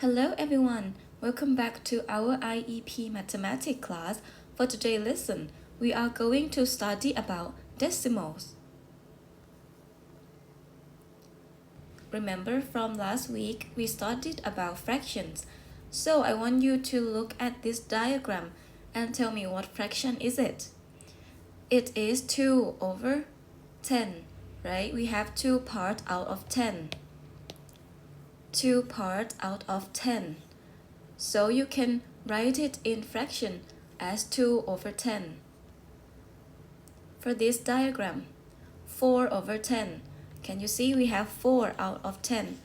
Hello everyone, welcome back to our IEP mathematics class. For today's lesson, we are going to study about decimals. Remember from last week, we studied about fractions. So I want you to look at this diagram and tell me what fraction is it. It is 2 over 10, right? We have 2 parts out of 10. 2 parts out of 10. So you can write it in fraction as 2 over 10. For this diagram, 4 over 10. Can you see we have 4 out of 10?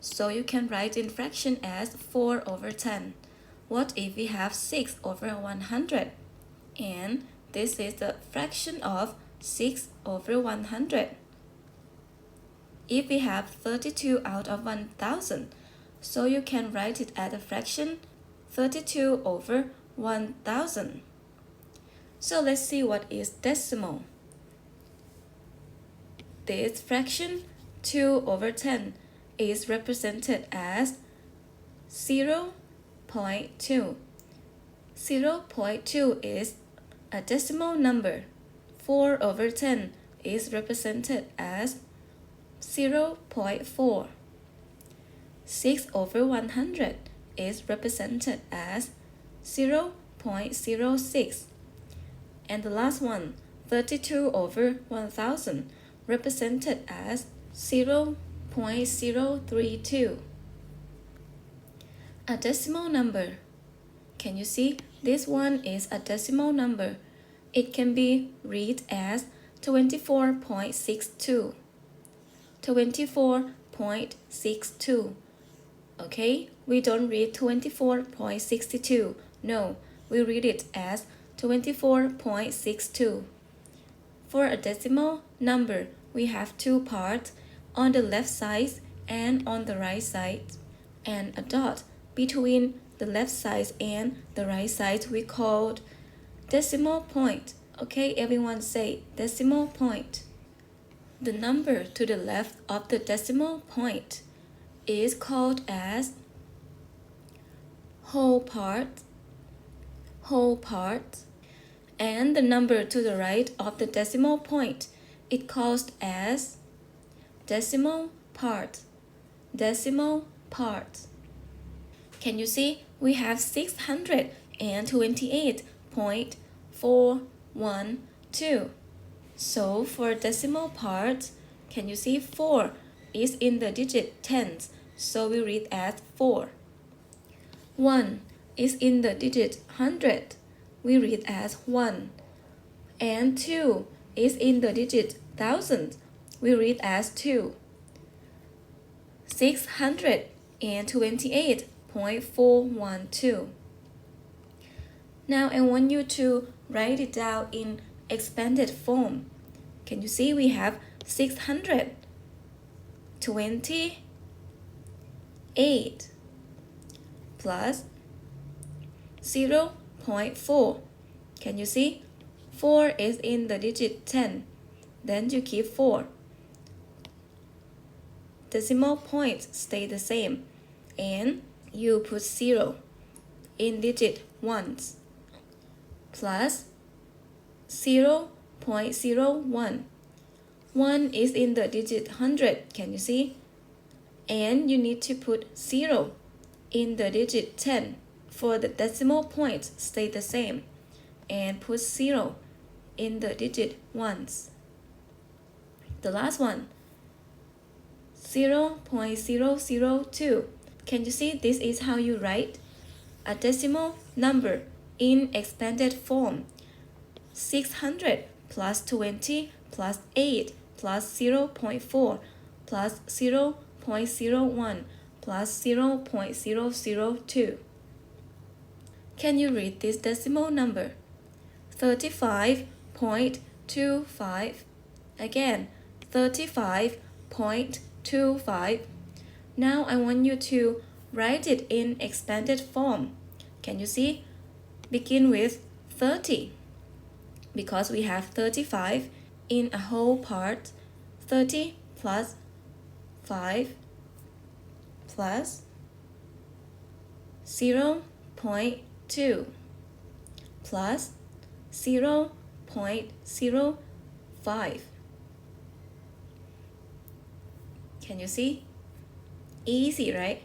So you can write in fraction as 4 over 10. What if we have 6 over 100? And this is the fraction of 6 over 100. If we have 32 out of 1000, so you can write it as a fraction 32 over 1000. So let's see what is decimal. This fraction 2 over 10 is represented as 0.2. 0.2 is a decimal number. 4 over 10 is represented as 0.4. 6 over 100 is represented as 0.06. And the last one, 32 over 1000, represented as 0.032. A decimal number. Can you see? This one is a decimal number. It can be read as 24.62. 24.62. Okay, we don't read 24.62. No, we read it as 24.62. For a decimal number, we have 2 parts, on the left side and on the right side, and a dot between the left side and the right side we called decimal point. Okay, everyone say decimal point. The number to the left of the decimal point is called as whole part, and the number to the right of the decimal point is called as decimal part. Can you see? We have 628.412. So for decimal part, can you see 4 is in the digit tens, so we read as 4. 1 is in the digit hundred, we read as 1. And 2 is in the digit thousand, we read as 2. 628.412. Now I want you to write it down in expanded form. Can you see we have 628 plus 0.4. Can you see? 4 is in the digit 10. Then you keep 4. Decimal points stay the same. And you put 0 in digit ones. Plus 0.01. 1 is in the digit 100, can you see? And you need to put 0 in the digit 10. For the decimal points stay the same. And put 0 in the digit ones. The last one, 0.002. Can you see this is how you write a decimal number in expanded form? 600 plus 20 plus 8 plus 0.4 plus 0.01 plus 0.002. Can you read this decimal number? 35.25. Again, 35.25. Now I want you to write it in expanded form. Can you see? Begin with 30. Because we have 35 in a whole part, 30 plus 5 plus 0.2 plus 0.05. Can you see? Easy, right?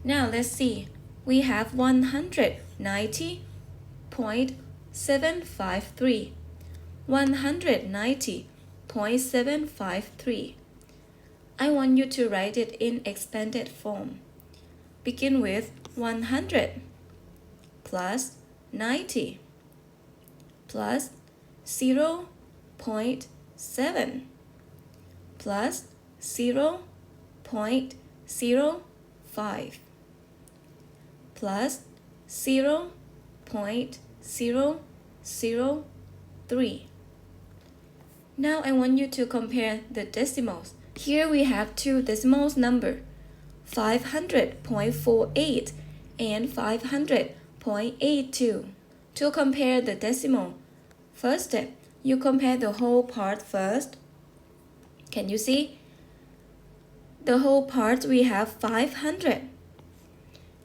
Now let's see. We have 190.753. 190.753. I want you to write it in expanded form. Begin with 100 plus 90 plus 0.7 plus 0.05 plus 0.003. Now I want you to compare the decimals. Here we have two decimals number, 500.48 and 500.82. To compare the decimal, first step, you compare the whole part first. Can you see? The whole part we have 500.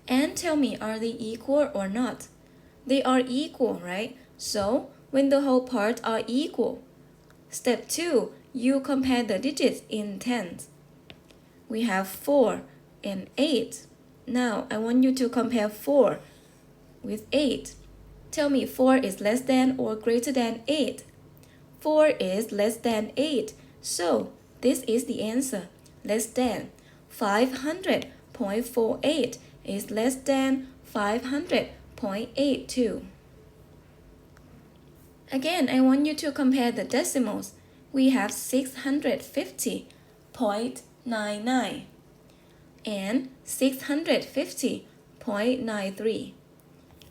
And tell me, are they equal or not? They are equal, right? So, when the whole parts are equal, step 2, you compare the digits in tens. We have 4 and 8. Now, I want you to compare 4 with 8. Tell me, 4 is less than or greater than 8? 4 is less than 8. So, this is the answer, less than. 500.48 is less than 500.82. Again, I want you to compare the decimals. We have 650.99 and 650.93.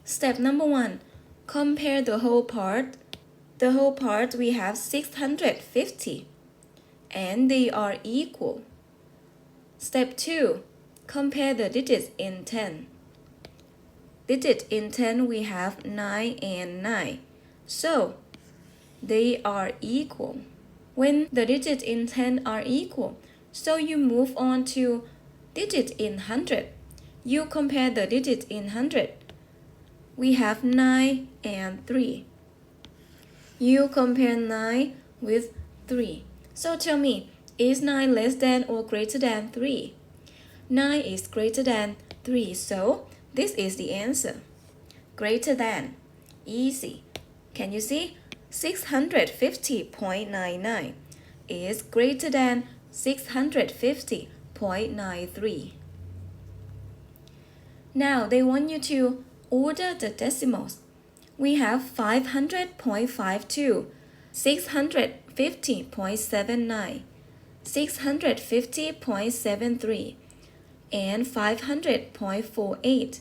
Step number 1, compare the whole part. The whole part we have 650 and they are equal. Step 2, compare the digits in 10. Digit in 10 we have 9 and 9. So, they are equal. When the digits in 10 are equal, so you move on to digits in 100. You compare the digits in 100. We have 9 and 3. You compare 9 with 3. So tell me, is 9 less than or greater than 3? 9 is greater than 3, so this is the answer. Greater than. Easy. Can you see? 650.99 is greater than 650.93. Now they want you to order the decimals. We have 500.52, 650.79, 650.73, and 500.48.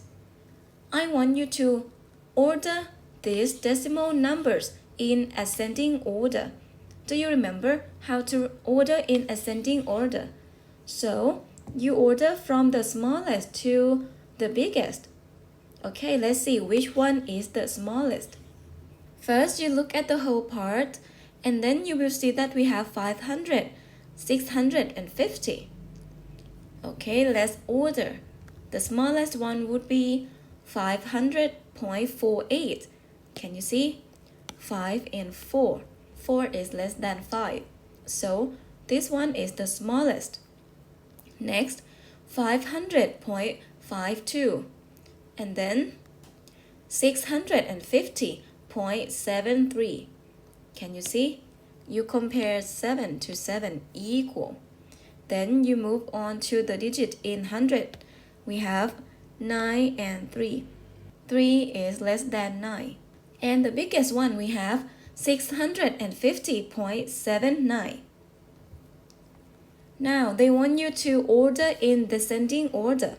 I want you to order these decimal numbers in ascending order. Do you remember how to order in ascending order? So, you order from the smallest to the biggest. Okay, let's see which one is the smallest. First, you look at the whole part, and then you will see that we have 500, 650. Okay, let's order. The smallest one would be 500.48. Can you see? 5 and 4. 4 is less than 5. So, this one is the smallest. Next, 500.52. And then 650.73. Can you see? You compare 7 to 7 equal. Then you move on to the digit in 100. We have 9 and 3. 3 is less than 9. And the biggest one we have 650.79. Now they want you to order in descending order.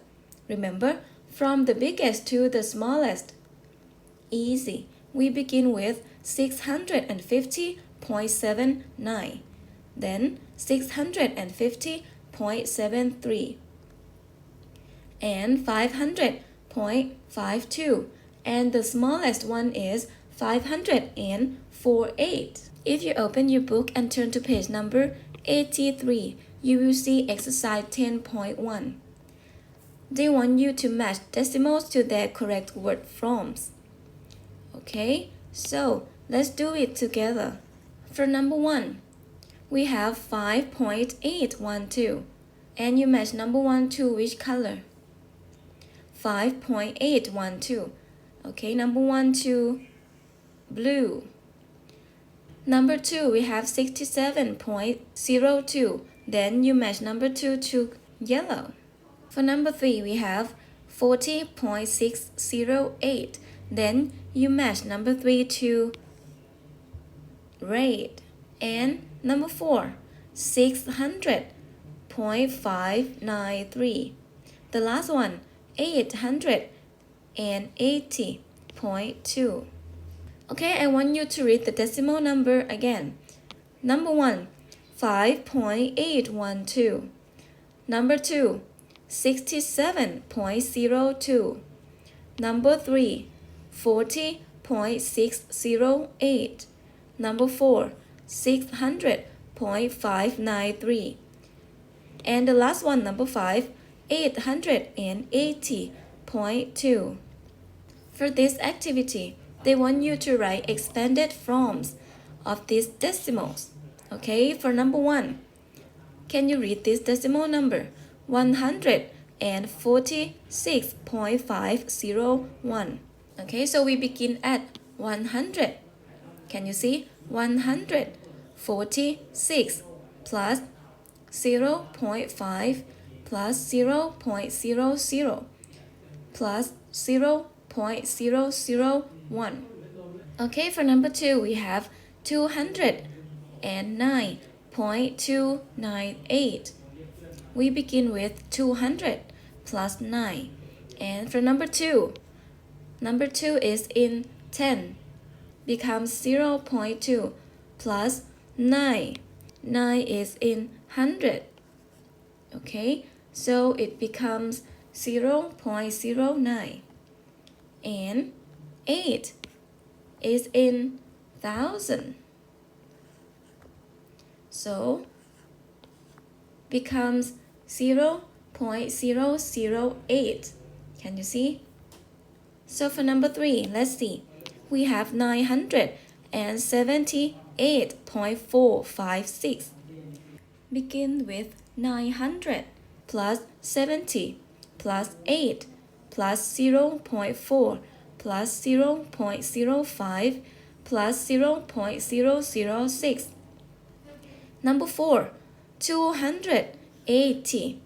Remember, from the biggest to the smallest. Easy. We begin with 650.79, then 650.73, and 500.52, and the smallest one is 548. If you open your book and turn to page number 83, you will see exercise 10.1. they want you to match decimals to their correct word forms. Okay, so let's do it together. For number 1, we have 5.812, and you match number 1 to which color? 5.812. Okay, number 1 to blue. Number 2, we have 67.02. Then you match number 2 to yellow. For number 3, we have 40.608. Then you match number 3 to red. And number 4, 600.593. The last one, 880.2. Okay, I want you to read the decimal number again. Number 1, 5.812. Number 2, 67.02. Number 3, 40.608. Number 4, 600.593. And the last one, number 5, 880.2. For this activity, they want you to write expanded forms of these decimals. Okay, for number 1, can you read this decimal number? 146.501. Okay, so we begin at 100. Can you see? 146 plus 0.5 plus 0.00 plus 0.001. Okay, for number 2, we have 209.298. We begin with 200 plus 9. And for number 2 is in 10, becomes 0.2 plus 9. 9 is in 100. Okay, so it becomes 0.09. And 8 is in 1,000. So becomes 0.008. Can you see? So for number 3, let's see. We have 978.456. Begin with 900 plus 70 plus 8 plus 0.4 plus 0.05 plus 0.006. Number 4, 280.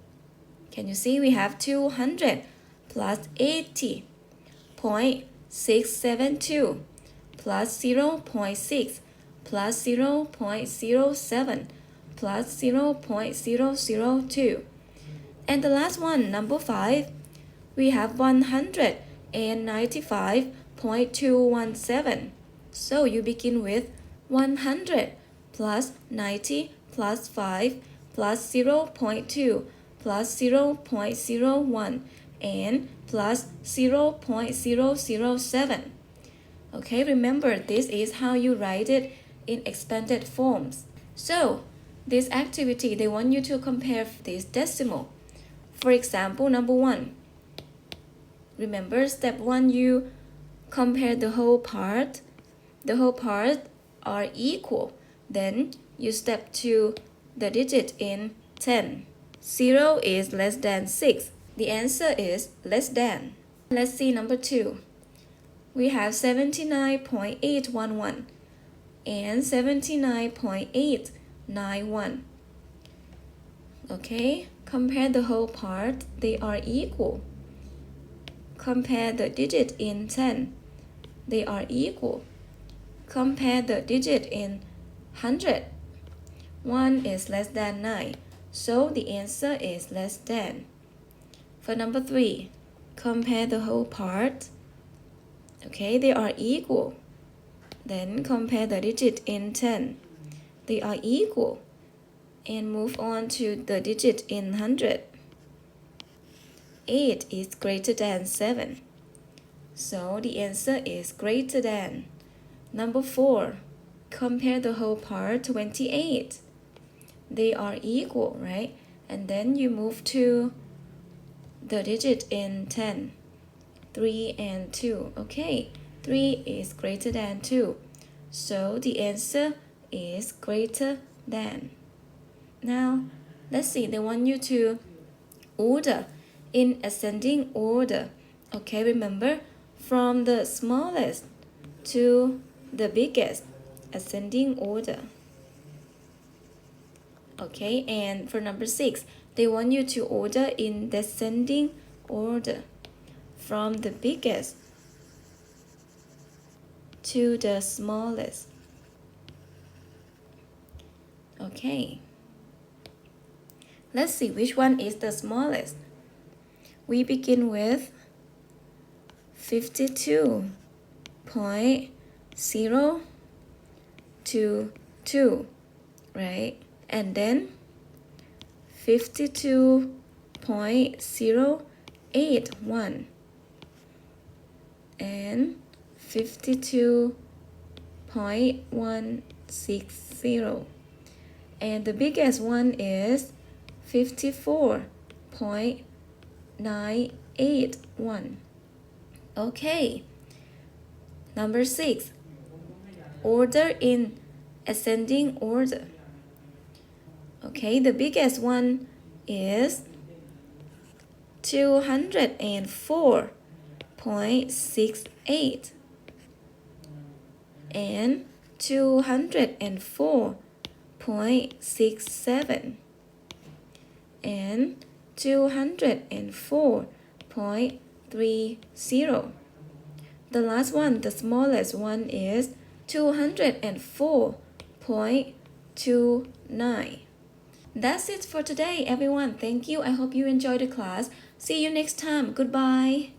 Can you see? We have 200 plus 80.672 plus 0.6 plus 0.07 plus 0.002. And the last one, number 5, we have 195.217. So you begin with 100 plus 90 plus 5 plus 0.2 plus 0.01 and plus 0.007. Okay, remember this is how you write it in expanded forms. So this activity, they want you to compare this decimal. For example, number 1. Remember step 1, you compare the whole part. The whole part are equal. Then you step to the digit in 10. 0 is less than 6. The answer is less than. Let's see number 2. We have 79.811 and 79.891. Okay, compare the whole part. They are equal. Compare the digit in 10. They are equal. Compare the digit in 100. 1 is less than 9. So the answer is less than. For number 3, compare the whole part. Okay, they are equal. Then compare the digit in 10. They are equal. And move on to the digit in 100. 8 is greater than 7. So the answer is greater than. Number 4, compare the whole part, 28. They are equal, right? And then you move to the digit in 10. 3 and 2. Okay, 3 is greater than 2. So the answer is greater than. Now, let's see, they want you to order in ascending order. Okay, remember, from the smallest to the biggest, ascending order. Okay, and for number 6, they want you to order in descending order, from the biggest to the smallest. Okay, let's see which one is the smallest. We begin with 52.022, right? And then 52.081 and 52.160, and the biggest one is 54.981. Okay, number 6, order in ascending order. Okay, the biggest one is 204.68 and 204.67 and 204.30. The last one, the smallest one, is 204.29. That's it for today, everyone. Thank you. I hope you enjoyed the class. See you next time. Goodbye.